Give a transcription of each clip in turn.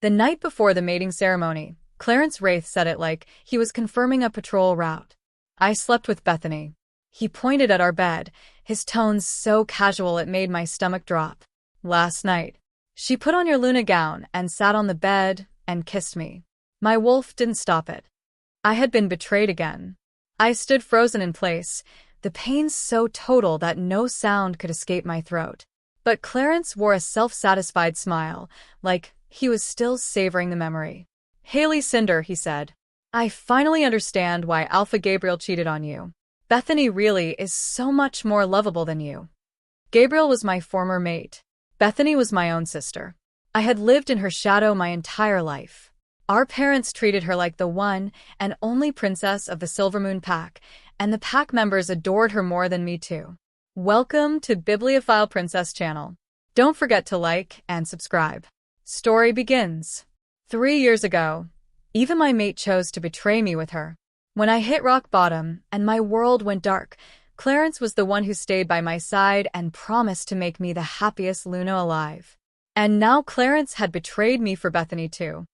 The night before the mating ceremony, Clarence Wraith said it like he was confirming a patrol route. I slept with Bethany. He pointed at our bed, his tones so casual it made my stomach drop. Last night, she put on your Luna gown and sat on the bed and kissed me. My wolf didn't stop it. I had been betrayed again. I stood frozen in place, the pain so total that no sound could escape my throat. But Clarence wore a self-satisfied smile, like he was still savoring the memory. Haley Cinder, he said. I finally understand why Alpha Gabriel cheated on you. Bethany really is so much more lovable than you. Gabriel was my former mate. Bethany was my own sister. I had lived in her shadow my entire life. Our parents treated her like the one and only princess of the Silvermoon Pack, and the pack members adored her more than me too. Welcome to Bibliophile Princess channel. Don't forget to like and subscribe. Story begins. 3 years ago, even my mate chose to betray me with her. When I hit rock bottom and my world went dark, Clarence was the one who stayed by my side and promised to make me the happiest Luna alive. And now Clarence had betrayed me for Bethany too.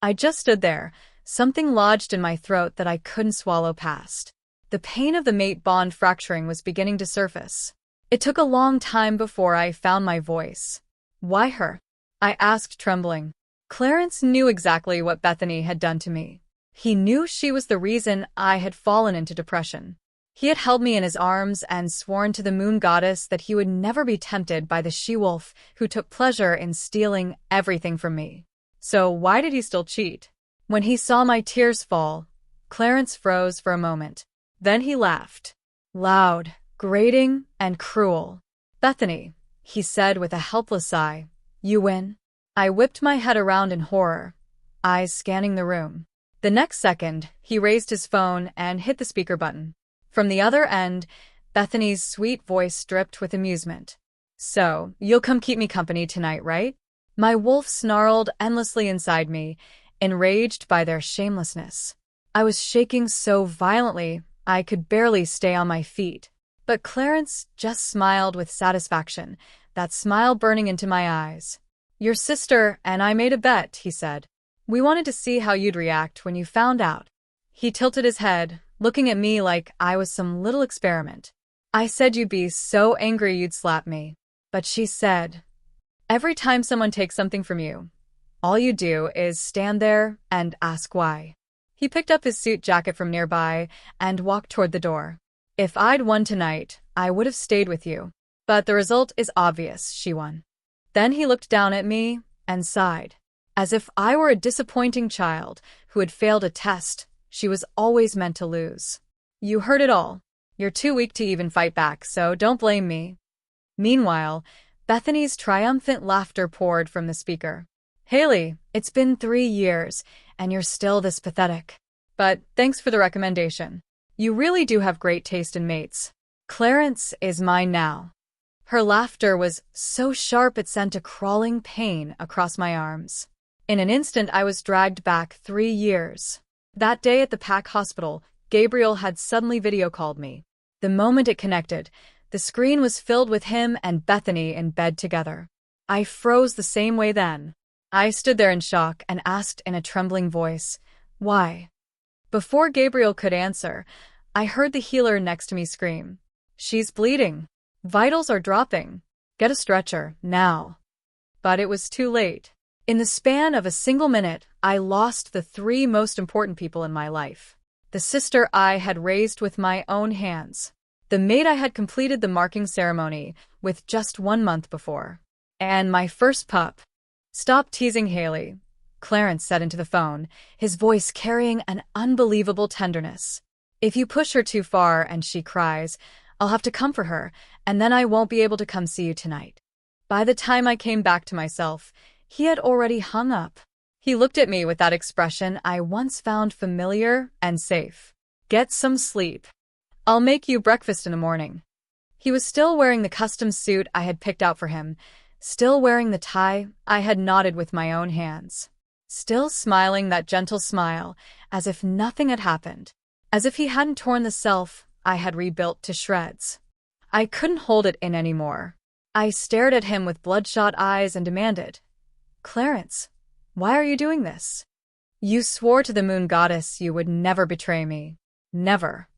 I just stood there, something lodged in my throat that I couldn't swallow past. The pain of the mate bond fracturing was beginning to surface. It took a long time before I found my voice. Why her? I asked, trembling. Clarence knew exactly what Bethany had done to me. He knew she was the reason I had fallen into depression. He had held me in his arms and sworn to the moon goddess that he would never be tempted by the she-wolf who took pleasure in stealing everything from me. So why did he still cheat? When he saw my tears fall, Clarence froze for a moment. Then he laughed. Loud, grating, and cruel. Bethany, he said with a helpless sigh, you win. I whipped my head around in horror, eyes scanning the room. The next second, he raised his phone and hit the speaker button. From the other end, Bethany's sweet voice dripped with amusement. So, you'll come keep me company tonight, right? My wolf snarled endlessly inside me, enraged by their shamelessness. I was shaking so violently, I could barely stay on my feet. But Clarence just smiled with satisfaction, that smile burning into my eyes. Your sister and I made a bet, he said. We wanted to see how you'd react when you found out. He tilted his head, looking at me like I was some little experiment. I said you'd be so angry you'd slap me. But she said, every time someone takes something from you, all you do is stand there and ask why. He picked up his suit jacket from nearby and walked toward the door. If I'd won tonight, I would have stayed with you. But the result is obvious, she won. Then he looked down at me and sighed, as if I were a disappointing child who had failed a test she was always meant to lose. You heard it all. You're too weak to even fight back, so don't blame me. Meanwhile, Bethany's triumphant laughter poured from the speaker. Haley, it's been 3 years, and you're still this pathetic. But thanks for the recommendation. You really do have great taste in mates. Clarence is mine now. Her laughter was so sharp it sent a crawling pain across my arms. In an instant, I was dragged back 3 years. That day at the Pack Hospital, Gabriel had suddenly video-called me. The moment it connected, the screen was filled with him and Bethany in bed together. I froze the same way then. I stood there in shock and asked in a trembling voice, why? Before Gabriel could answer, I heard the healer next to me scream, she's bleeding. Vitals are dropping. Get a stretcher, now. But it was too late. In the span of a single minute, I lost the 3 most important people in my life. The sister I had raised with my own hands. The mate I had completed the marking ceremony with just 1 month before. And my first pup. Stop teasing, Haley, Clarence said into the phone, his voice carrying an unbelievable tenderness. If you push her too far and she cries, I'll have to comfort her, and then I won't be able to come see you tonight. By the time I came back to myself, he had already hung up. He looked at me with that expression I once found familiar and safe. Get some sleep. I'll make you breakfast in the morning. He was still wearing the custom suit I had picked out for him, still wearing the tie I had knotted with my own hands, still smiling that gentle smile as if nothing had happened, as if he hadn't torn the self I had rebuilt to shreds. I couldn't hold it in anymore. I stared at him with bloodshot eyes and demanded, Clarence, Why are you doing this? You swore to the moon goddess you would never betray me. Never.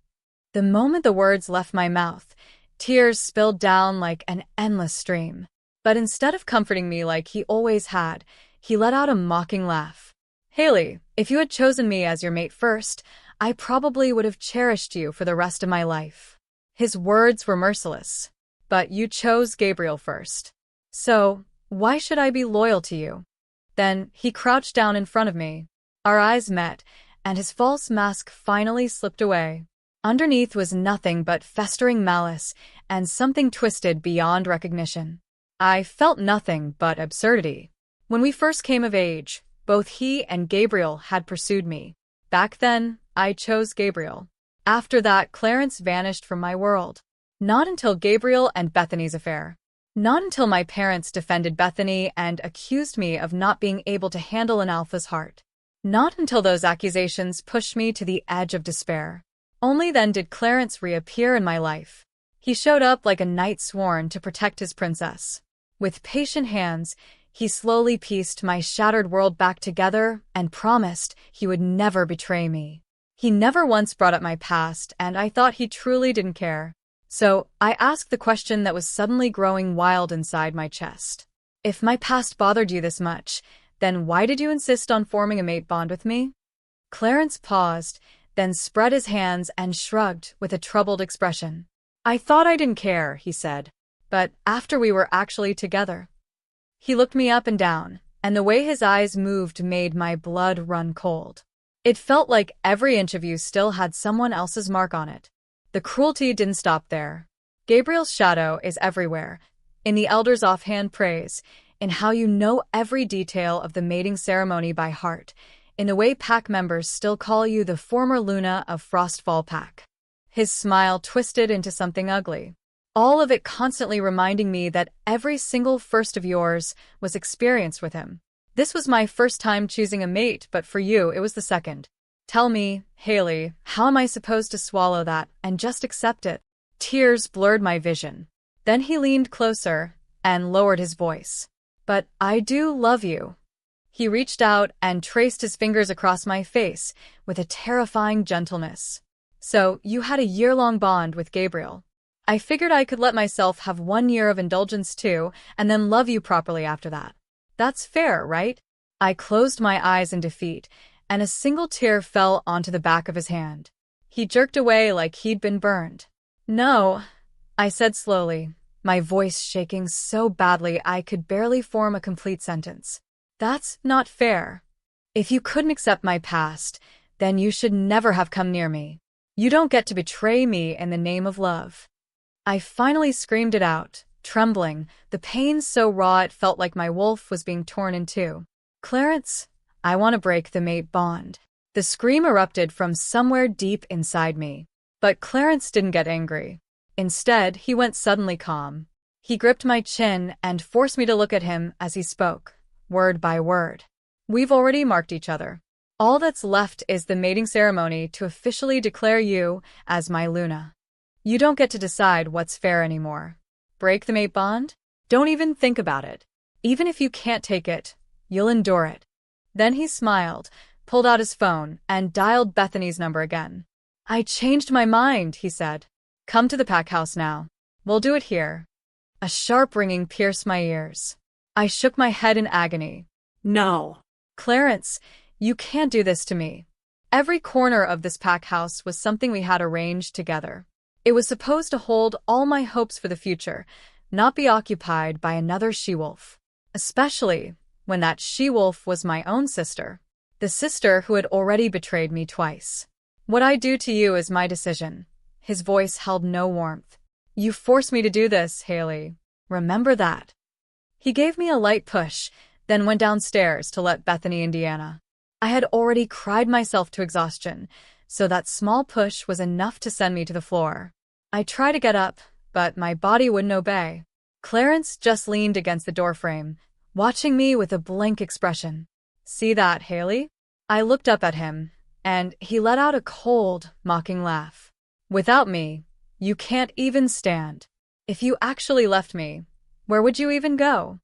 The moment the words left my mouth, tears spilled down like an endless stream. But instead of comforting me like he always had, he let out a mocking laugh. Haley, if you had chosen me as your mate first, I probably would have cherished you for the rest of my life. His words were merciless. But you chose Gabriel first. So, why should I be loyal to you? Then he crouched down in front of me. Our eyes met, and his false mask finally slipped away. Underneath was nothing but festering malice and something twisted beyond recognition. I felt nothing but absurdity. When we first came of age, both he and Gabriel had pursued me. Back then, I chose Gabriel. After that, Clarence vanished from my world. Not until Gabriel and Bethany's affair. Not until my parents defended Bethany and accused me of not being able to handle an alpha's heart. Not until those accusations pushed me to the edge of despair. Only then did Clarence reappear in my life. He showed up like a knight sworn to protect his princess. With patient hands, he slowly pieced my shattered world back together and promised he would never betray me. He never once brought up my past, and I thought he truly didn't care. So, I asked the question that was suddenly growing wild inside my chest. If my past bothered you this much, then why did you insist on forming a mate bond with me? Clarence paused, then spread his hands and shrugged with a troubled expression. I thought I didn't care, he said. But after we were actually together. He looked me up and down, and the way his eyes moved made my blood run cold. It felt like every inch of you still had someone else's mark on it. The cruelty didn't stop there. Gabriel's shadow is everywhere, in the elders' offhand praise, in how you know every detail of the mating ceremony by heart, in the way pack members still call you the former Luna of Frostfall Pack. His smile twisted into something ugly. All of it constantly reminding me that every single first of yours was experienced with him. This was my first time choosing a mate, but for you, it was the second. Tell me, Haley, how am I supposed to swallow that and just accept it? Tears blurred my vision. Then he leaned closer and lowered his voice. But I do love you. He reached out and traced his fingers across my face with a terrifying gentleness. So, you had a year-long bond with Gabriel. I figured I could let myself have 1 year of indulgence too, and then love you properly after that. That's fair, right? I closed my eyes in defeat, and a single tear fell onto the back of his hand. He jerked away like he'd been burned. No, I said slowly, my voice shaking so badly I could barely form a complete sentence. That's not fair. If you couldn't accept my past, then you should never have come near me. You don't get to betray me in the name of love. I finally screamed it out, trembling, the pain so raw it felt like my wolf was being torn in two. Clarence, I want to break the mate bond. The scream erupted from somewhere deep inside me. But Clarence didn't get angry. Instead, he went suddenly calm. He gripped my chin and forced me to look at him as he spoke, word by word. We've already marked each other. All that's left is the mating ceremony to officially declare you as my Luna. You don't get to decide what's fair anymore. Break the mate bond? Don't even think about it. Even if you can't take it, you'll endure it. Then he smiled, pulled out his phone, and dialed Bethany's number again. I changed my mind, he said. Come to the pack house now. We'll do it here. A sharp ringing pierced my ears. I shook my head in agony. No. Clarence, you can't do this to me. Every corner of this pack house was something we had arranged together. It was supposed to hold all my hopes for the future, not be occupied by another she-wolf. Especially when that she-wolf was my own sister. The sister who had already betrayed me twice. What I do to you is my decision. His voice held no warmth. You forced me to do this, Haley. Remember that. He gave me a light push, then went downstairs to let Bethany Indiana. I had already cried myself to exhaustion, so that small push was enough to send me to the floor. I tried to get up, but my body wouldn't obey. Clarence just leaned against the doorframe, watching me with a blank expression. See that, Haley? I looked up at him, and he let out a cold, mocking laugh. Without me, you can't even stand. If you actually left me, where would you even go?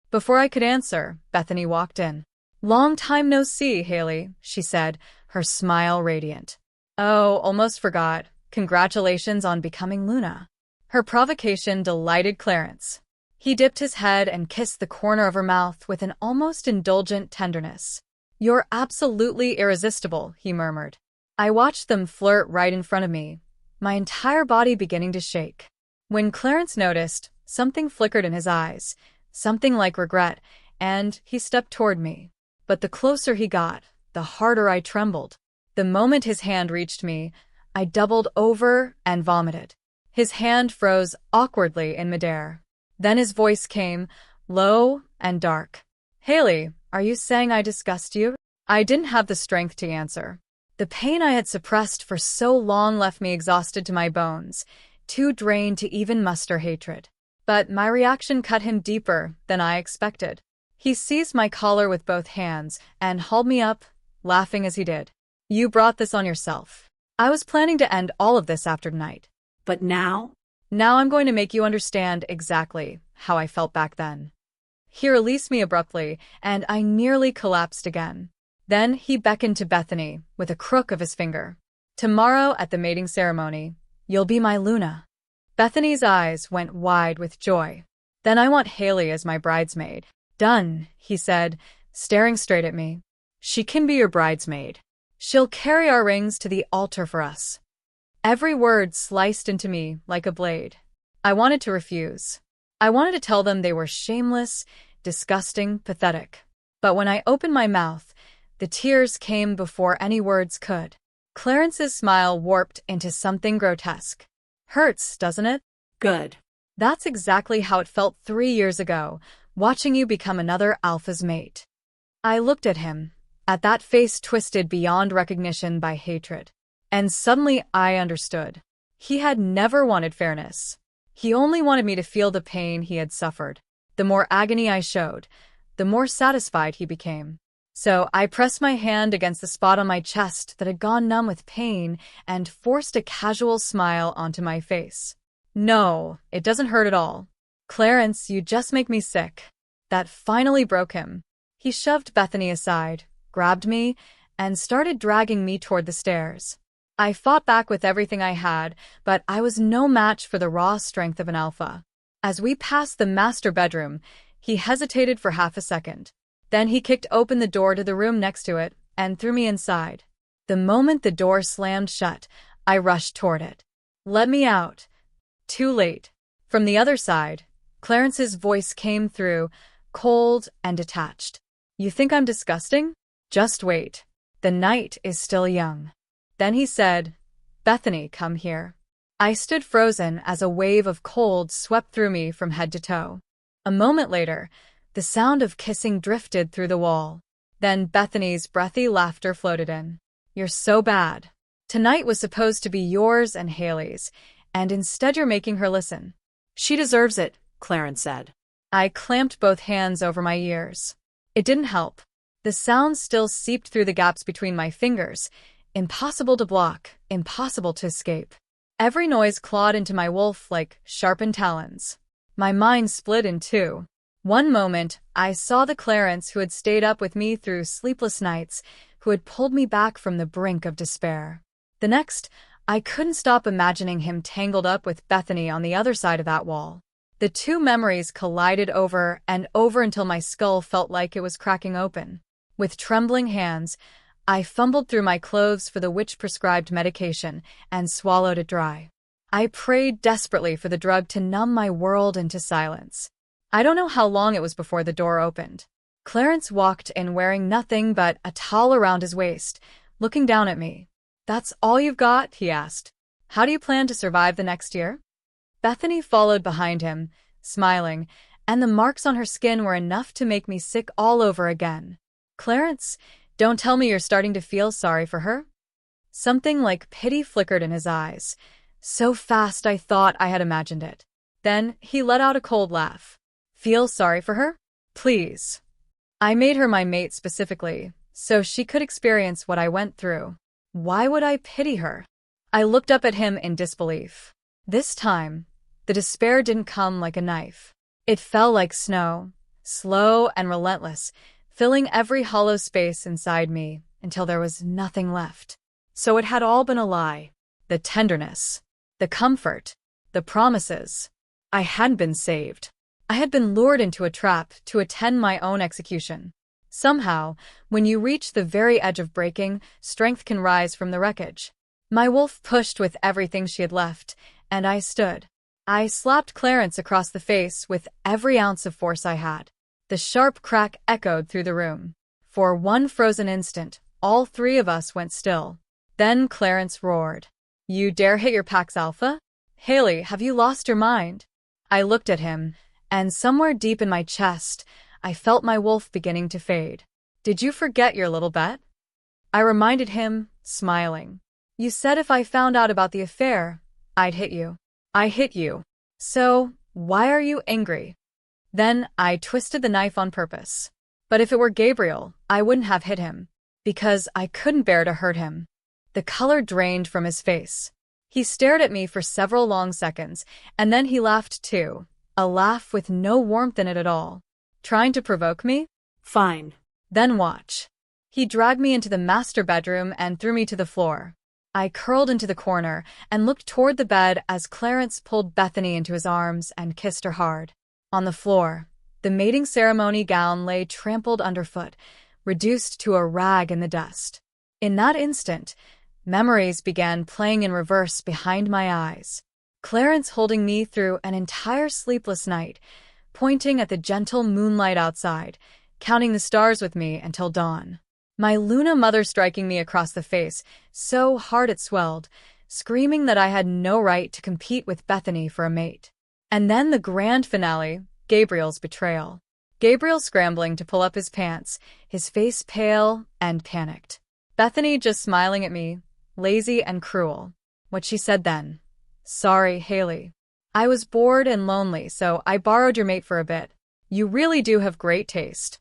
Before I could answer, Bethany walked in. Long time no see, Haley, she said, her smile radiant. Oh, almost forgot. Congratulations on becoming Luna. Her provocation delighted Clarence. He dipped his head and kissed the corner of her mouth with an almost indulgent tenderness. You're absolutely irresistible, he murmured. I watched them flirt right in front of me, my entire body beginning to shake. When Clarence noticed, something flickered in his eyes, something like regret, and he stepped toward me. But the closer he got, the harder I trembled. The moment his hand reached me, I doubled over and vomited. His hand froze awkwardly in midair. Then his voice came, low and dark. Haley, are you saying I disgust you? I didn't have the strength to answer. The pain I had suppressed for so long left me exhausted to my bones, too drained to even muster hatred. But my reaction cut him deeper than I expected. He seized my collar with both hands and hauled me up, laughing as he did. You brought this on yourself. I was planning to end all of this after tonight. But now? Now I'm going to make you understand exactly how I felt back then. He released me abruptly, and I nearly collapsed again. Then he beckoned to Bethany with a crook of his finger. Tomorrow at the mating ceremony, you'll be my Luna. Bethany's eyes went wide with joy. Then I want Haley as my bridesmaid. Done, he said, staring straight at me. She can be your bridesmaid. She'll carry our rings to the altar for us. Every word sliced into me like a blade. I wanted to refuse. I wanted to tell them they were shameless, disgusting, pathetic. But when I opened my mouth, the tears came before any words could. Clarence's smile warped into something grotesque. Hurts, doesn't it? Good. That's exactly how it felt 3 years ago, watching you become another alpha's mate. I looked at him, at that face twisted beyond recognition by hatred. And suddenly I understood. He had never wanted fairness. He only wanted me to feel the pain he had suffered. The more agony I showed, the more satisfied he became. So I pressed my hand against the spot on my chest that had gone numb with pain and forced a casual smile onto my face. No, it doesn't hurt at all. Clarence, you just make me sick. That finally broke him. He shoved Bethany aside, grabbed me, and started dragging me toward the stairs. I fought back with everything I had, but I was no match for the raw strength of an alpha. As we passed the master bedroom, he hesitated for half a second. Then he kicked open the door to the room next to it and threw me inside. The moment the door slammed shut, I rushed toward it. Let me out. Too late. From the other side, Clarence's voice came through, cold and detached. You think I'm disgusting? Just wait. The night is still young. Then he said, Bethany, come here. I stood frozen as a wave of cold swept through me from head to toe. A moment later, the sound of kissing drifted through the wall. Then Bethany's breathy laughter floated in. You're so bad. Tonight was supposed to be yours and Haley's, and instead you're making her listen. She deserves it, Clarence said. I clamped both hands over my ears. It didn't help. The sound still seeped through the gaps between my fingers, impossible to block, impossible to escape. Every noise clawed into my wolf like sharpened talons. My mind split in two. One moment, I saw the Clarence who had stayed up with me through sleepless nights, who had pulled me back from the brink of despair. The next, I couldn't stop imagining him tangled up with Bethany on the other side of that wall. The two memories collided over and over until my skull felt like it was cracking open. With trembling hands, I fumbled through my clothes for the witch-prescribed medication and swallowed it dry. I prayed desperately for the drug to numb my world into silence. I don't know how long it was before the door opened. Clarence walked in wearing nothing but a towel around his waist, looking down at me. That's all you've got? He asked. How do you plan to survive the next year? Bethany followed behind him, smiling, and the marks on her skin were enough to make me sick all over again. Clarence, don't tell me you're starting to feel sorry for her? Something like pity flickered in his eyes, so fast I thought I had imagined it. Then he let out a cold laugh. Feel sorry for her? Please. I made her my mate specifically, so she could experience what I went through. Why would I pity her? I looked up at him in disbelief. This time, the despair didn't come like a knife. It fell like snow, slow and relentless, filling every hollow space inside me until there was nothing left. So it had all been a lie. The tenderness, the comfort, the promises. I hadn't been saved. I had been lured into a trap to attend my own execution. Somehow, when you reach the very edge of breaking, strength can rise from the wreckage. My wolf pushed with everything she had left, and I stood. I slapped Clarence across the face with every ounce of force I had. The sharp crack echoed through the room. For one frozen instant, all three of us went still. Then Clarence roared. "You dare hit your pack's alpha? Haley, have you lost your mind?" I looked at him, and somewhere deep in my chest, I felt my wolf beginning to fade. "Did you forget your little bet?" I reminded him, smiling. "You said if I found out about the affair, I'd hit you." "I hit you. So, why are you angry?" Then I twisted the knife on purpose. But if it were Gabriel, I wouldn't have hit him, because I couldn't bear to hurt him. The color drained from his face. He stared at me for several long seconds, and then he laughed too, a laugh with no warmth in it at all. "Trying to provoke me? Fine. Then watch." He dragged me into the master bedroom and threw me to the floor. I curled into the corner and looked toward the bed as Clarence pulled Bethany into his arms and kissed her hard. On the floor, the mating ceremony gown lay trampled underfoot, reduced to a rag in the dust. In that instant, memories began playing in reverse behind my eyes. Clarence holding me through an entire sleepless night, pointing at the gentle moonlight outside, counting the stars with me until dawn. My Luna mother striking me across the face, so hard it swelled, screaming that I had no right to compete with Bethany for a mate. And then the grand finale, Gabriel's betrayal. Gabriel scrambling to pull up his pants, his face pale and panicked. Bethany just smiling at me, lazy and cruel. What she said then. "Sorry, Haley. I was bored and lonely, so I borrowed your mate for a bit. You really do have great taste."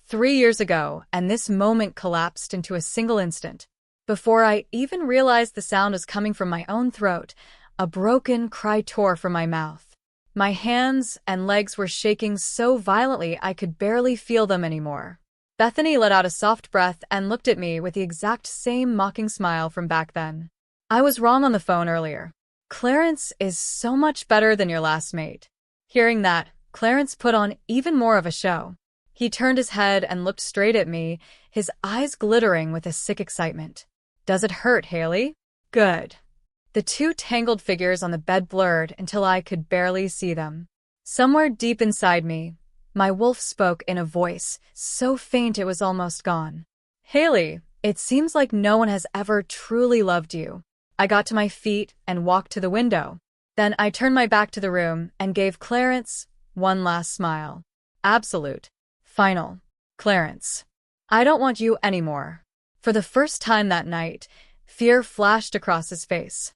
3 years ago, and this moment collapsed into a single instant. Before I even realized the sound was coming from my own throat, a broken cry tore from my mouth. My hands and legs were shaking so violently I could barely feel them anymore. Bethany let out a soft breath and looked at me with the exact same mocking smile from back then. "I was wrong on the phone earlier. Clarence is so much better than your last mate." Hearing that, Clarence put on even more of a show. He turned his head and looked straight at me, his eyes glittering with a sick excitement. "Does it hurt, Haley?" "Good." The two tangled figures on the bed blurred until I could barely see them. Somewhere deep inside me, my wolf spoke in a voice so faint it was almost gone. "Haley, it seems like no one has ever truly loved you." I got to my feet and walked to the window. Then I turned my back to the room and gave Clarence one last smile. Absolute. Final. "Clarence, I don't want you anymore." For the first time that night, fear flashed across his face.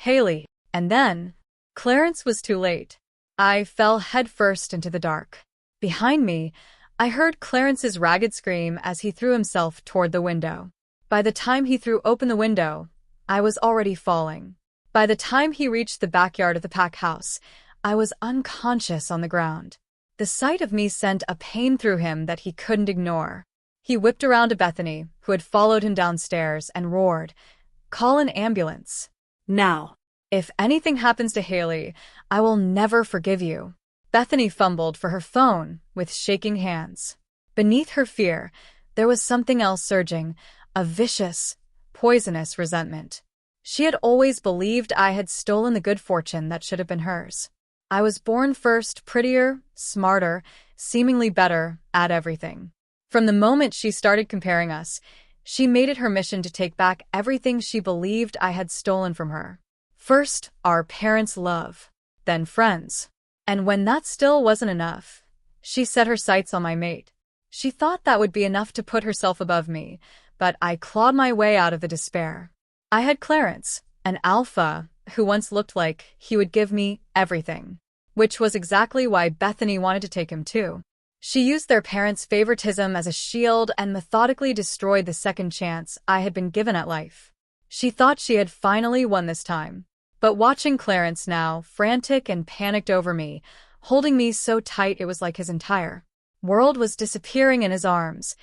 "Haley," and then, Clarence was too late. I fell headfirst into the dark. Behind me, I heard Clarence's ragged scream as he threw himself toward the window. By the time he threw open the window, I was already falling. By the time he reached the backyard of the pack house, I was unconscious on the ground. The sight of me sent a pain through him that he couldn't ignore. He whipped around to Bethany, who had followed him downstairs, and roared, "Call an ambulance. Now." If anything happens to Haley, I will never forgive you." Bethany fumbled for her phone with shaking hands. Beneath her fear, there was something else surging, a vicious, poisonous resentment. She had always believed I had stolen the good fortune that should have been hers. I was born first, prettier, smarter, seemingly better at everything. From the moment she started comparing us, she made it her mission to take back everything she believed I had stolen from her. First, our parents' love, then friends. And when that still wasn't enough, she set her sights on my mate. She thought that would be enough to put herself above me, but I clawed my way out of the despair. I had Clarence, an alpha, who once looked like he would give me everything, which was exactly why Bethany wanted to take him too. She used their parents' favoritism as a shield and methodically destroyed the second chance I had been given at life. She thought she had finally won this time. But watching Clarence now, frantic and panicked over me, holding me so tight it was like his entire World was disappearing in his arms.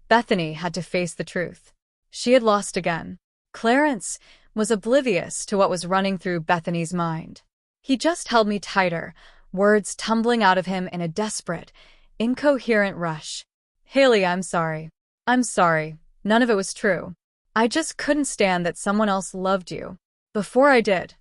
Bethany had to face the truth. She had lost again. Clarence was oblivious to what was running through Bethany's mind. He just held me tighter, words tumbling out of him in a desperate, incoherent rush. Haley, I'm sorry. I'm sorry. None of it was true. I just couldn't stand that someone else loved you. Before I did.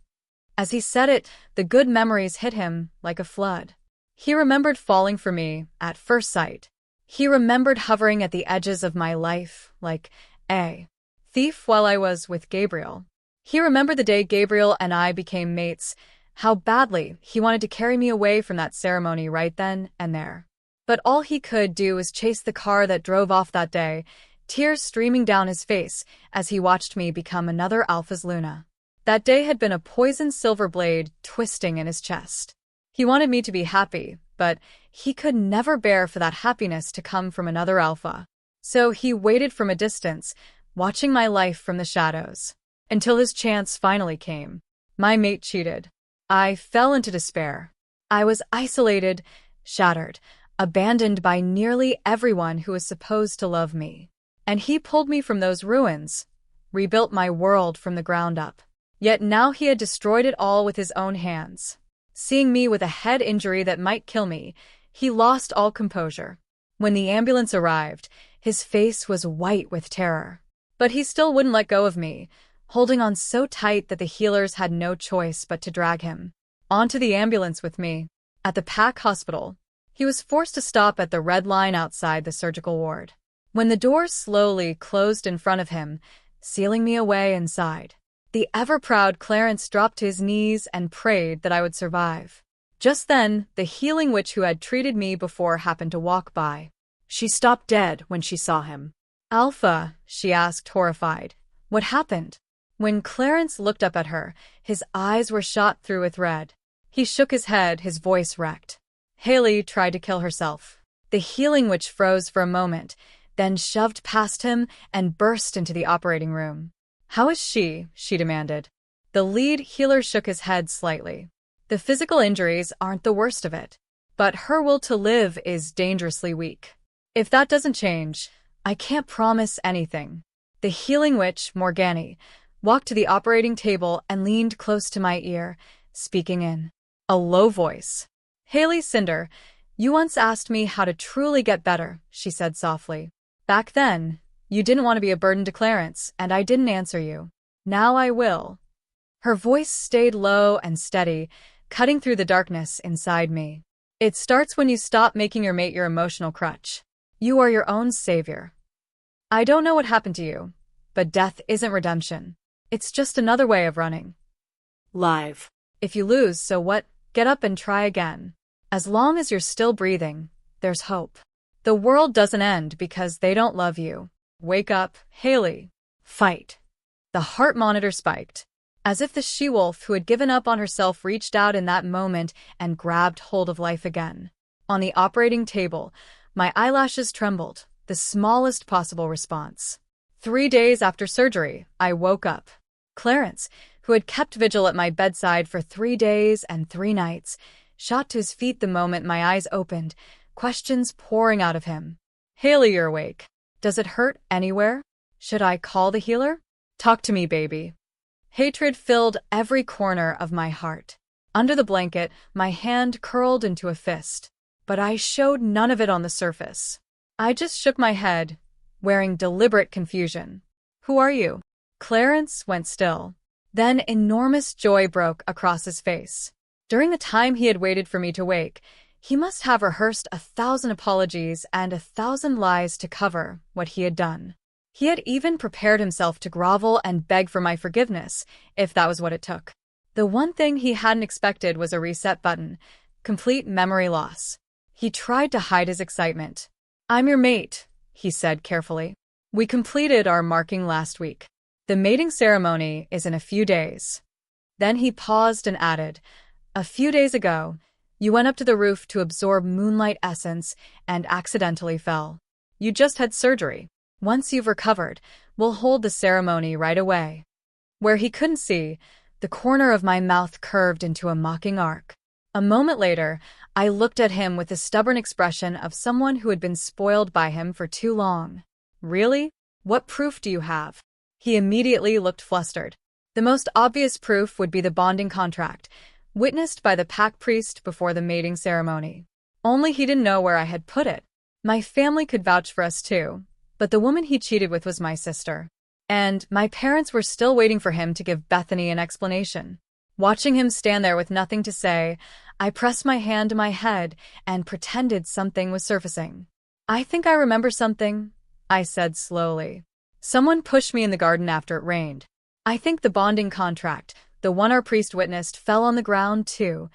As he said it, the good memories hit him like a flood. He remembered falling for me at first sight. He remembered hovering at the edges of my life like a thief while I was with Gabriel. He remembered the day Gabriel and I became mates, how badly he wanted to carry me away from that ceremony right then and there. But all he could do was chase the car that drove off that day, tears streaming down his face as he watched me become another Alpha's Luna. That day had been a poisoned silver blade twisting in his chest. He wanted me to be happy, but he could never bear for that happiness to come from another Alpha. So he waited from a distance, watching my life from the shadows. Until his chance finally came. My mate cheated. I fell into despair. I was isolated, shattered, abandoned by nearly everyone who was supposed to love me. And he pulled me from those ruins, rebuilt my world from the ground up. Yet now he had destroyed it all with his own hands. Seeing me with a head injury that might kill me, he lost all composure. When the ambulance arrived, his face was white with terror. But he still wouldn't let go of me, holding on so tight that the healers had no choice but to drag him onto the ambulance with me. At the PAC hospital, he was forced to stop at the red line outside the surgical ward. When the doors slowly closed in front of him, sealing me away inside, the ever-proud Clarence dropped to his knees and prayed that I would survive. Just then, the healing witch who had treated me before happened to walk by. She stopped dead when she saw him. Alpha, she asked, horrified. What happened? When Clarence looked up at her, his eyes were shot through with red. He shook his head, his voice wrecked. Haley tried to kill herself. The healing witch froze for a moment, then shoved past him and burst into the operating room. How is she? She demanded. The lead healer shook his head slightly. The physical injuries aren't the worst of it, but her will to live is dangerously weak. If that doesn't change, I can't promise anything. The healing witch, Morgani, walked to the operating table and leaned close to my ear, speaking in a low voice. Haley Cinder, you once asked me how to truly get better, she said softly. Back then, you didn't want to be a burden to Clarence, and I didn't answer you. Now I will. Her voice stayed low and steady, cutting through the darkness inside me. It starts when you stop making your mate your emotional crutch. You are your own savior. I don't know what happened to you, but death isn't redemption. It's just another way of running. Live. If you lose, so what? Get up and try again. As long as you're still breathing, there's hope. The world doesn't end because they don't love you. Wake up, Haley. Fight. The heart monitor spiked. As if the she-wolf who had given up on herself reached out in that moment and grabbed hold of life again. On the operating table, my eyelashes trembled, the smallest possible response. 3 days after surgery, I woke up. Clarence, who had kept vigil at my bedside for 3 days and 3 nights, shot to his feet the moment my eyes opened, questions pouring out of him. Haley, you're awake. Does it hurt anywhere? Should I call the healer? Talk to me, baby. Hatred filled every corner of my heart. Under the blanket, my hand curled into a fist, but I showed none of it on the surface. I just shook my head, wearing deliberate confusion. Who are you? Clarence went still. Then enormous joy broke across his face. During the time he had waited for me to wake, he must have rehearsed 1,000 apologies and 1,000 lies to cover what he had done. He had even prepared himself to grovel and beg for my forgiveness, if that was what it took. The one thing he hadn't expected was a reset button, complete memory loss. He tried to hide his excitement. I'm your mate, he said carefully. We completed our marking last week. The mating ceremony is in a few days. Then he paused and added, a few days ago, you went up to the roof to absorb moonlight essence and accidentally fell. You just had surgery. Once you've recovered, we'll hold the ceremony right away. Where he couldn't see, the corner of my mouth curved into a mocking arc. A moment later, I looked at him with the stubborn expression of someone who had been spoiled by him for too long. Really? What proof do you have? He immediately looked flustered. The most obvious proof would be the bonding contract, witnessed by the pack priest before the mating ceremony. Only he didn't know where I had put it. My family could vouch for us too, but the woman he cheated with was my sister. And my parents were still waiting for him to give Bethany an explanation. Watching him stand there with nothing to say, I pressed my hand to my head and pretended something was surfacing. I think I remember something, I said slowly. Someone pushed me in the garden after it rained. I think the bonding contract, the one our priest witnessed, fell on the ground too.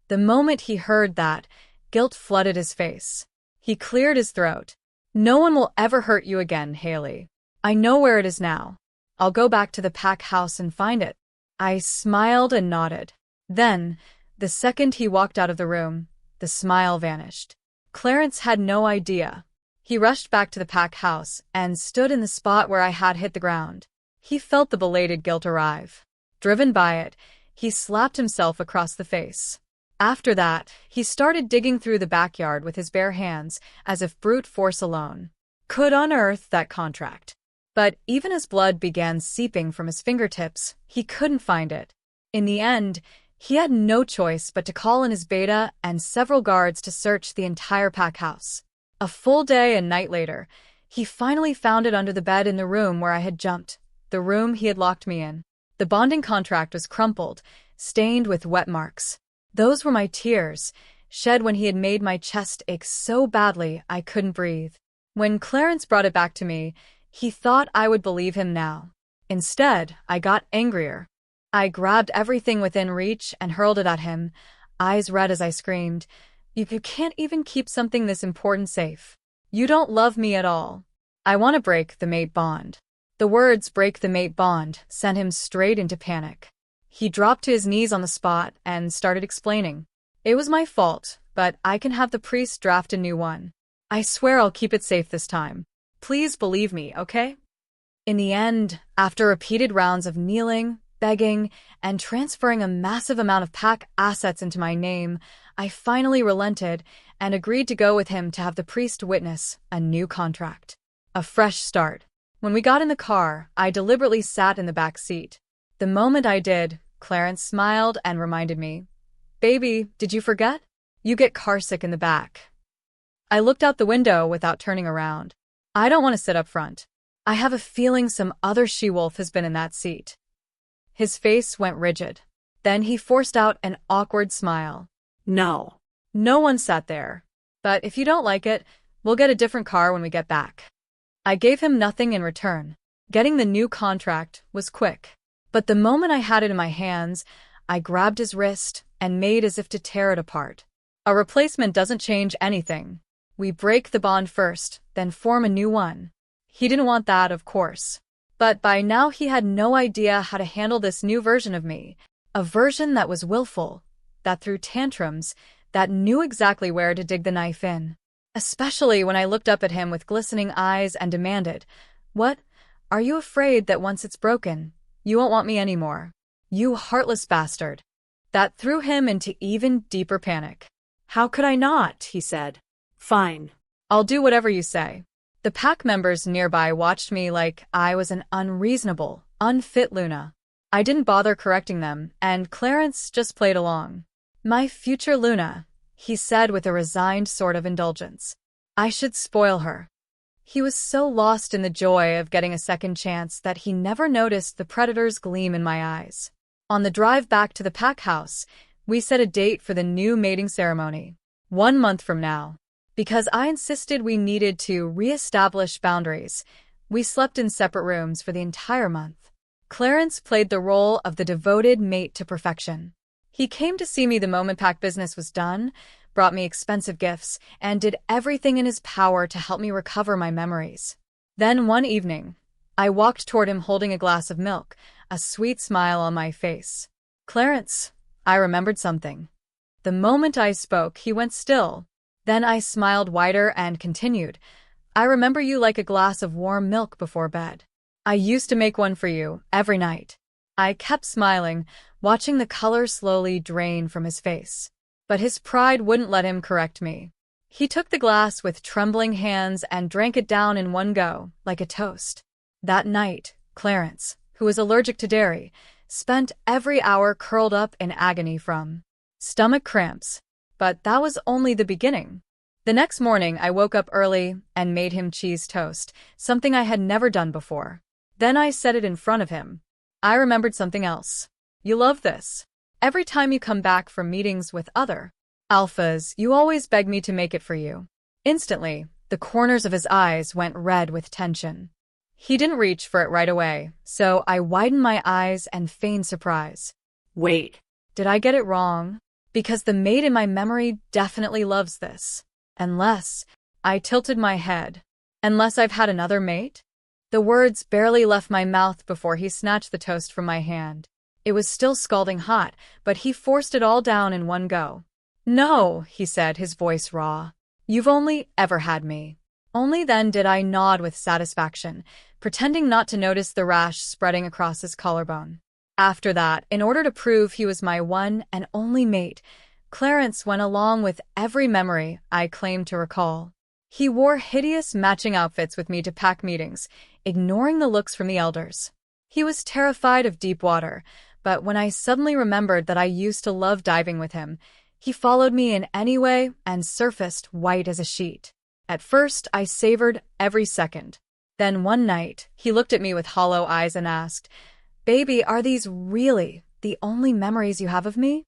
The moment he heard that, guilt flooded his face. He cleared his throat. No one will ever hurt you again, Haley. I know where it is now. I'll go back to the pack house and find it. I smiled and nodded. Then, the second he walked out of the room, the smile vanished. Clarence had no idea. He rushed back to the pack house and stood in the spot where I had hit the ground. He felt the belated guilt arrive. Driven by it, he slapped himself across the face. After that, he started digging through the backyard with his bare hands, as if brute force alone could unearth that contract. But even as blood began seeping from his fingertips, he couldn't find it. In the end, he had no choice but to call in his beta and several guards to search the entire pack house. A full day and night later, he finally found it under the bed in the room where I had jumped, the room he had locked me in. The bonding contract was crumpled, stained with wet marks. Those were my tears, shed when he had made my chest ache so badly I couldn't breathe. When Clarence brought it back to me, he thought I would believe him now. Instead, I got angrier. I grabbed everything within reach and hurled it at him, eyes red as I screamed, You can't even keep something this important safe. You don't love me at all. I want to break the mate bond. The words break the mate bond sent him straight into panic. He dropped to his knees on the spot and started explaining. It was my fault, but I can have the priest draft a new one. I swear I'll keep it safe this time. Please believe me, okay? In the end, after repeated rounds of kneeling, begging, and transferring a massive amount of pack assets into my name, I finally relented and agreed to go with him to have the priest witness a new contract. A fresh start. When we got in the car, I deliberately sat in the back seat. The moment I did, Clarence smiled and reminded me, Baby, did you forget? You get carsick in the back. I looked out the window without turning around. I don't want to sit up front. I have a feeling some other she-wolf has been in that seat. His face went rigid. Then he forced out an awkward smile. No. No one sat there. But if you don't like it, we'll get a different car when we get back. I gave him nothing in return. Getting the new contract was quick. But the moment I had it in my hands, I grabbed his wrist and made as if to tear it apart. A replacement doesn't change anything. We break the bond first, then form a new one. He didn't want that, of course. But by now he had no idea how to handle this new version of me. A version that was willful, that threw tantrums, that knew exactly where to dig the knife in. Especially when I looked up at him with glistening eyes and demanded, What? Are you afraid that once it's broken, you won't want me anymore? You heartless bastard. That threw him into even deeper panic. How could I not? He said. Fine. I'll do whatever you say. The pack members nearby watched me like I was an unreasonable, unfit Luna. I didn't bother correcting them, and Clarence just played along. My future Luna, he said with a resigned sort of indulgence. I should spoil her. He was so lost in the joy of getting a second chance that he never noticed the predator's gleam in my eyes. On the drive back to the pack house, we set a date for the new mating ceremony. 1 month from now. Because I insisted we needed to re-establish boundaries, we slept in separate rooms for the entire month. Clarence played the role of the devoted mate to perfection. He came to see me the moment pack business was done, brought me expensive gifts, and did everything in his power to help me recover my memories. Then one evening, I walked toward him holding a glass of milk, a sweet smile on my face. Clarence, I remembered something. The moment I spoke, he went still. Then I smiled wider and continued, I remember you like a glass of warm milk before bed. I used to make one for you every night. I kept smiling, watching the color slowly drain from his face. But his pride wouldn't let him correct me. He took the glass with trembling hands and drank it down in one go, like a toast. That night, Clarence, who was allergic to dairy, spent every hour curled up in agony from stomach cramps. But that was only the beginning. The next morning, I woke up early and made him cheese toast, something I had never done before. Then I set it in front of him. I remembered something else. You love this. Every time you come back from meetings with other alphas, you always beg me to make it for you. Instantly, the corners of his eyes went red with tension. He didn't reach for it right away, so I widened my eyes and feigned surprise. Wait. Did I get it wrong? Because the mate in my memory definitely loves this. Unless, I tilted my head. Unless I've had another mate? The words barely left my mouth before he snatched the toast from my hand. It was still scalding hot, but he forced it all down in one go. No, he said, his voice raw. You've only ever had me. Only then did I nod with satisfaction, pretending not to notice the rash spreading across his collarbone. After that, in order to prove he was my one and only mate, Clarence went along with every memory I claimed to recall. He wore hideous matching outfits with me to pack meetings, ignoring the looks from the elders. He was terrified of deep water, but when I suddenly remembered that I used to love diving with him, he followed me in any way and surfaced white as a sheet. At first, I savored every second. Then one night, he looked at me with hollow eyes and asked, "Baby, are these really the only memories you have of me?"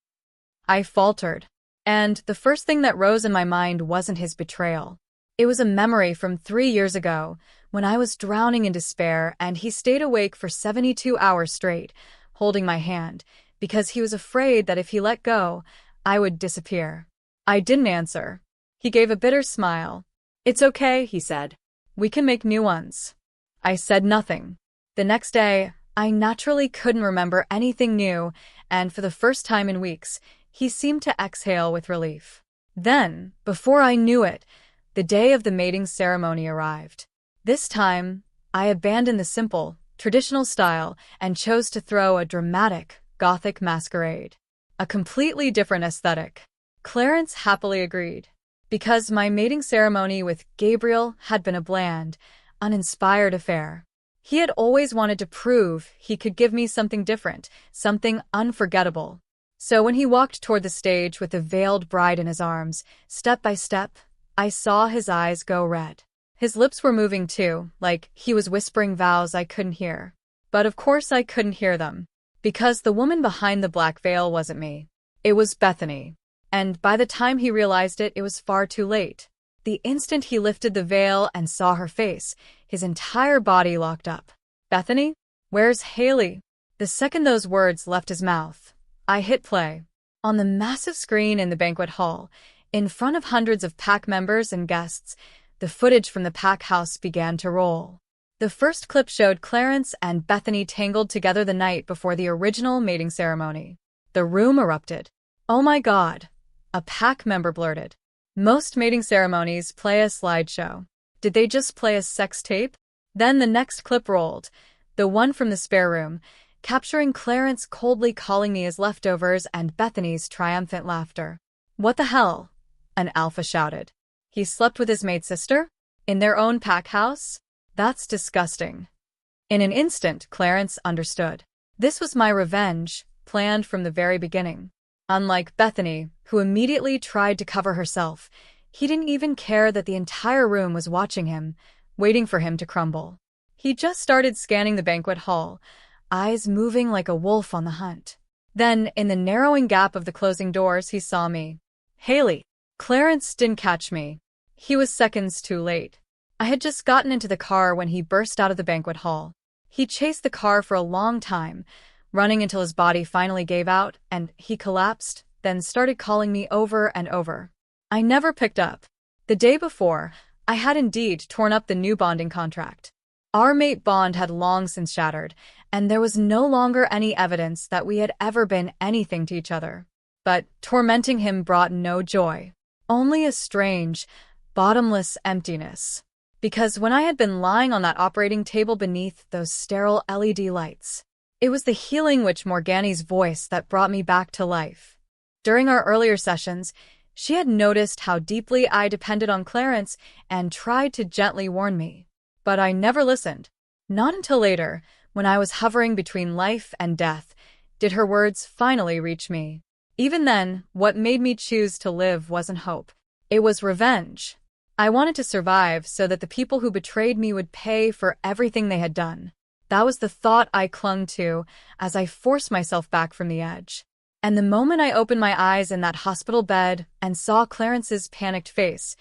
I faltered, and the first thing that rose in my mind wasn't his betrayal. It was a memory from 3 years ago, when I was drowning in despair and he stayed awake for 72 hours straight, holding my hand, because he was afraid that if he let go, I would disappear. I didn't answer. He gave a bitter smile. "It's okay," he said. "We can make new ones." I said nothing. The next day, I naturally couldn't remember anything new, and for the first time in weeks, he seemed to exhale with relief. Then, before I knew it, the day of the mating ceremony arrived. This time, I abandoned the simple, traditional style and chose to throw a dramatic, Gothic masquerade. A completely different aesthetic. Clarence happily agreed, because my mating ceremony with Gabriel had been a bland, uninspired affair. He had always wanted to prove he could give me something different, something unforgettable. So when he walked toward the stage with the veiled bride in his arms, step by step, I saw his eyes go red. His lips were moving too, like he was whispering vows I couldn't hear. But of course I couldn't hear them, because the woman behind the black veil wasn't me. It was Bethany. And by the time he realized it, it was far too late. The instant he lifted the veil and saw her face, his entire body locked up. "Bethany? Where's Haley?" The second those words left his mouth, I hit play. On the massive screen in the banquet hall, in front of hundreds of PAC members and guests, the footage from the PAC house began to roll. The first clip showed Clarence and Bethany tangled together the night before the original mating ceremony. The room erupted. "Oh my God," a PAC member blurted. "Most mating ceremonies play a slideshow. Did they just play a sex tape?" Then the next clip rolled, the one from the spare room, capturing Clarence coldly calling me his leftovers and Bethany's triumphant laughter. "What the hell?" an alpha shouted. "He slept with his maid's sister? In their own PAC house? That's disgusting." In an instant, Clarence understood. This was my revenge, planned from the very beginning. Unlike Bethany, who immediately tried to cover herself, he didn't even care that the entire room was watching him, waiting for him to crumble. He just started scanning the banquet hall, eyes moving like a wolf on the hunt. Then, in the narrowing gap of the closing doors, he saw me. "Haley." Clarence didn't catch me. He was seconds too late. I had just gotten into the car when he burst out of the banquet hall. He chased the car for a long time, running until his body finally gave out and he collapsed, then started calling me over and over. I never picked up. The day before, I had indeed torn up the new bonding contract. Our mate bond had long since shattered, and there was no longer any evidence that we had ever been anything to each other. But tormenting him brought no joy, only a strange, bottomless emptiness. Because when I had been lying on that operating table beneath those sterile LED lights, it was the healing witch Morgani's voice that brought me back to life. During our earlier sessions, she had noticed how deeply I depended on Clarence and tried to gently warn me. But I never listened. Not until later, when I was hovering between life and death, did her words finally reach me. Even then, what made me choose to live wasn't hope. It was revenge. I wanted to survive so that the people who betrayed me would pay for everything they had done. That was the thought I clung to as I forced myself back from the edge. And the moment I opened my eyes in that hospital bed and saw Clarence's panicked face,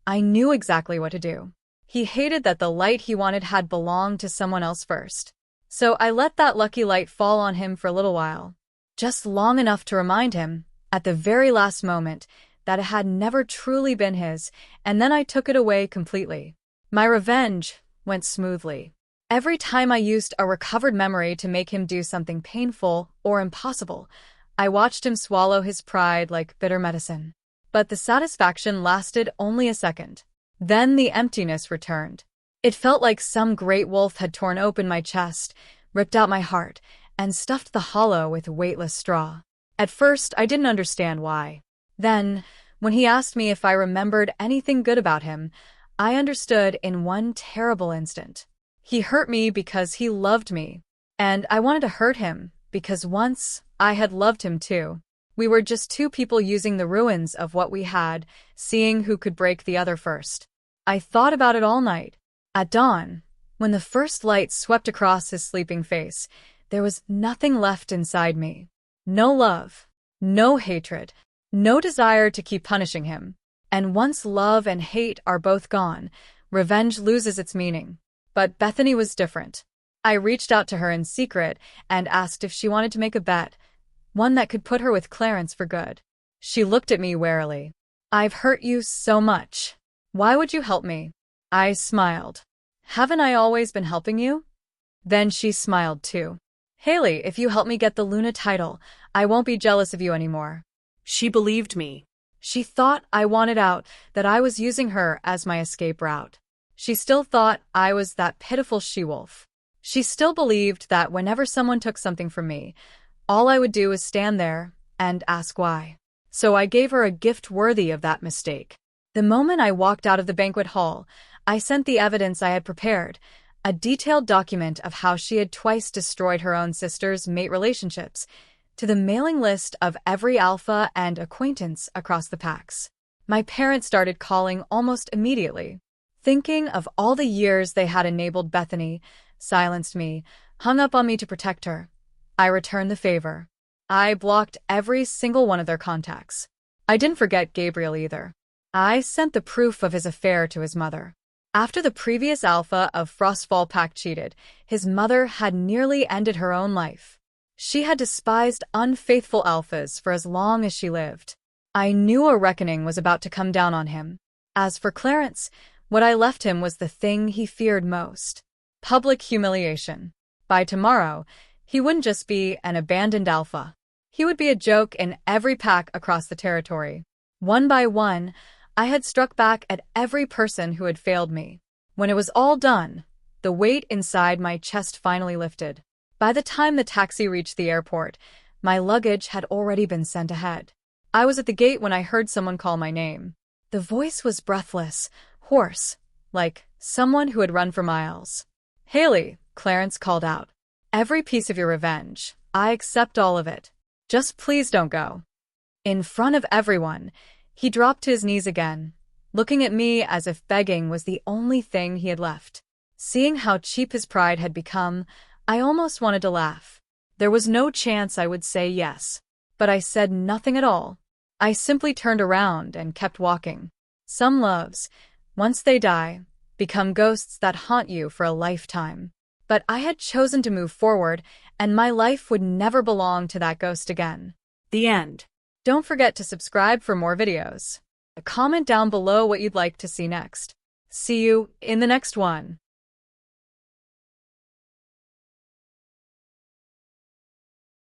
I knew exactly what to do. He hated that the light he wanted had belonged to someone else first. So I let that lucky light fall on him for a little while, just long enough to remind him, at the very last moment, that it had never truly been his, and then I took it away completely. My revenge went smoothly. Every time I used a recovered memory to make him do something painful or impossible, I watched him swallow his pride like bitter medicine. But the satisfaction lasted only a second. Then the emptiness returned. It felt like some great wolf had torn open my chest, ripped out my heart, and stuffed the hollow with weightless straw. At first, I didn't understand why. Then, when he asked me if I remembered anything good about him, I understood in one terrible instant. He hurt me because he loved me, and I wanted to hurt him because once I had loved him too. We were just two people using the ruins of what we had, seeing who could break the other first. I thought about it all night. At dawn, when the first light swept across his sleeping face, there was nothing left inside me. No love, no hatred, no desire to keep punishing him. And once love and hate are both gone, revenge loses its meaning. But Bethany was different. I reached out to her in secret and asked if she wanted to make a bet, one that could put her with Clarence for good. She looked at me warily. "I've hurt you so much. Why would you help me?" I smiled. "Haven't I always been helping you?" Then she smiled too. "Haley, if you help me get the Luna title, I won't be jealous of you anymore." She believed me. She thought I wanted out, that I was using her as my escape route. She still thought I was that pitiful she-wolf. She still believed that whenever someone took something from me, all I would do was stand there and ask why. So I gave her a gift worthy of that mistake. The moment I walked out of the banquet hall, I sent the evidence I had prepared, a detailed document of how she had twice destroyed her own sister's mate relationships, to the mailing list of every alpha and acquaintance across the packs. My parents started calling almost immediately. Thinking of all the years they had enabled Bethany, silenced me, hung up on me to protect her. I returned the favor. I blocked every single one of their contacts. I didn't forget Gabriel either. I sent the proof of his affair to his mother. After the previous alpha of Frostfall Pack cheated, his mother had nearly ended her own life. She had despised unfaithful alphas for as long as she lived. I knew a reckoning was about to come down on him. As for Clarence, what I left him was the thing he feared most: public humiliation. By tomorrow, he wouldn't just be an abandoned alpha. He would be a joke in every pack across the territory. One by one, I had struck back at every person who had failed me. When it was all done, the weight inside my chest finally lifted. By the time the taxi reached the airport, my luggage had already been sent ahead. I was at the gate when I heard someone call my name. The voice was breathless, hoarse, like someone who had run for miles. "Haley," Clarence called out. "Every piece of your revenge. I accept all of it. Just please don't go." In front of everyone, he dropped to his knees again, looking at me as if begging was the only thing he had left. Seeing how cheap his pride had become, I almost wanted to laugh. There was no chance I would say yes. But I said nothing at all. I simply turned around and kept walking. Some loves, once they die, become ghosts that haunt you for a lifetime. But I had chosen to move forward, and my life would never belong to that ghost again. The end. Don't forget to subscribe for more videos. Comment down below what you'd like to see next. See you in the next one.